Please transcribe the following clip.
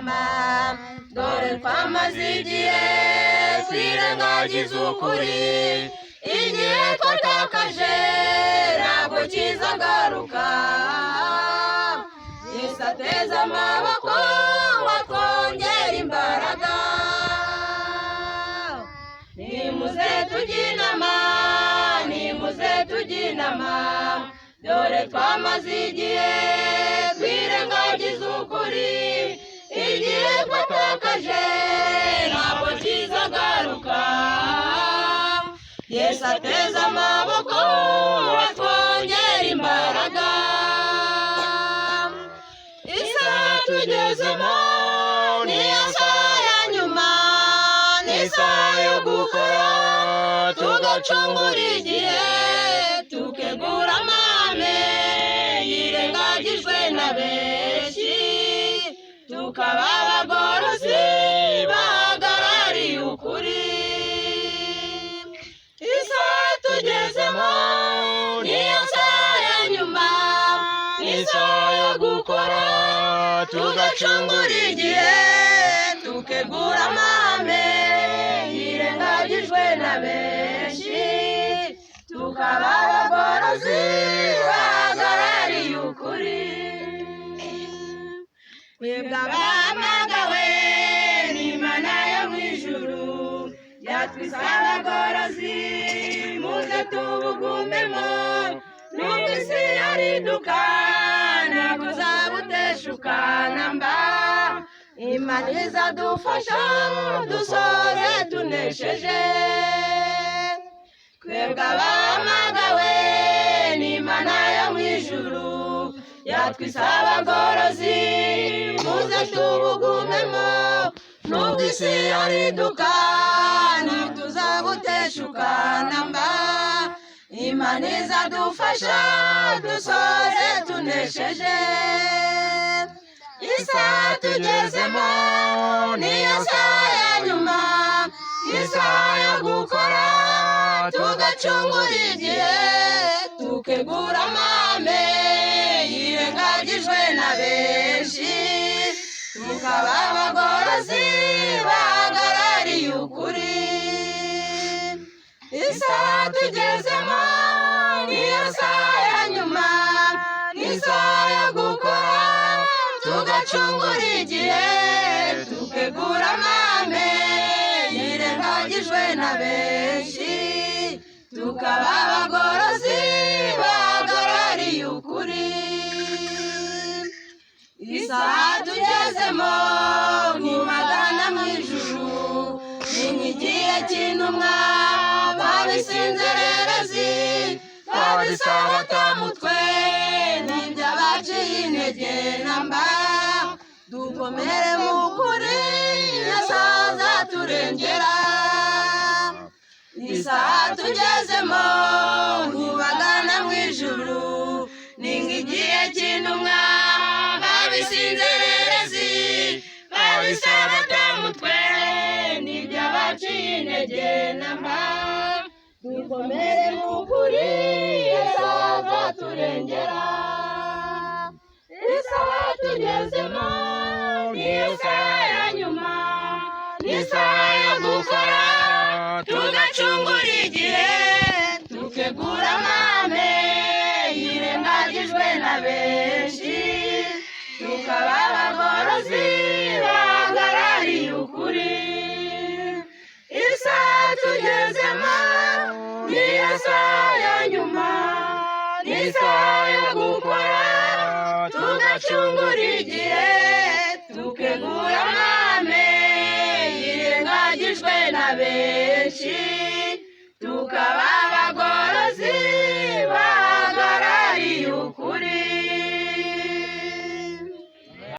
tuzigama dore twamaze igihe twirengagiza ukuri igihe twatakaje ntabwo kizagaruka Yesu ateze amaboko watwongera imbaraga nimuze tujye inama dore twamaze igihe twirengagiza ukuri igihe twatakaje ntabwo kizagaruka Yesu ateze amaboko watwongera imbaraga isaha tugezemo niyo saha ya nyuma ni isaha yo gukora tugacungura igihe tukegura amahame yirengagijwe na benshi tukaba abagorozi bahagarariye ukuri isaha tugezemo niyo saha ya nyuma ni isaha yo gukora tugacungura igihe tukegura amahame yirengagijwe na benshi tukaba abagorozi bahagarariye ukuri twebwe abahamagawe n'Imana yo mu ijuru yatwise abagorozi muze tubugumemo nubwo isi yariduka ntabwo uzabuteshuka namba Imana izadufasha dusoze tunesheje twebwe abahamagawe n'Imana yo mu ijuru yatwise abagorozi muze tubugumemo nubwo isi yariduka ntituzabuteshuka namba Imana izadufasha dusoze tunesheje isaha tugezemo niyo saha ya nyuma isaha yo gukora tugacungura igihe tukegura amahame yirengagijwe na benshi tukaba abagorozi bahagarariye ukuri isaha tugezemo niyo saha ya nyuma isaha yo gukora tugacungura igihe tukegura amahame yirengagijwe na benshi tukaba abagorozi bahagarariye ukuri isaha tugezemo nk'imagana mu ijuru ni nk'igihe cy'intumwa babisinzererezi babisabatamutwe n'iby'abaciye intege namba dukomere mu kuri Yesu azaturengera isaha tugezemo nk'ibagana mu ijuru ni nk'igihe cy'intumwa babisinzererezi babisabatamutwe n'iby'abaciye intege namba dukomere mu kuri Yesu azaturengera isaha tugezemo niyo saha ya nyuma ni isaha yo gukora tugacungura igihe tukegura amahame yirengagijwe na benshi tukaba abagorozi bahagarariye ukuri isaha tugezemo niyo saha ya nyuma ni isaha yo gukora tugacungura igihe